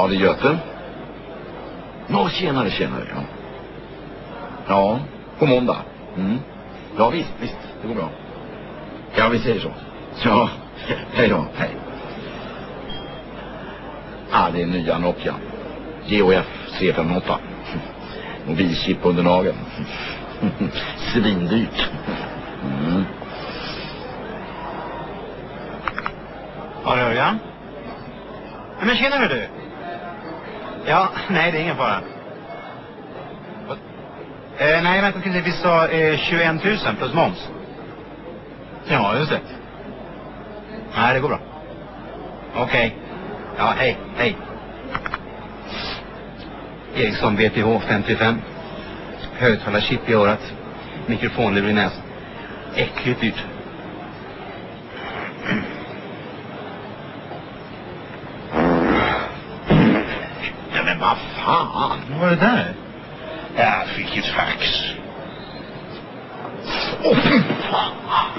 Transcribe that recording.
Ja, det är Göte. Nå, tjenare, ja. Ja, på måndag. Ja, visst, det går bra. Ja, vi säger så. Ja, hej då, hej. Det är nya Nokia. GOF C58. Mobilchip under nageln. Svindyrt. Ja, Örjan. Men känner du? Ja, nej, det är ingen fara. Nej, vänta till det. Vi sa 21 000 plus moms. Ja, just det. Nej, det går bra. Okej. Ja, hej. Ericsson BTH 55. Högtalarchip i örat. Mikrofonlur i näsan. Äckligt dyrt. Ja, men vad fan? Vad var det där? Jag fick ett fax. Åh, fy fan!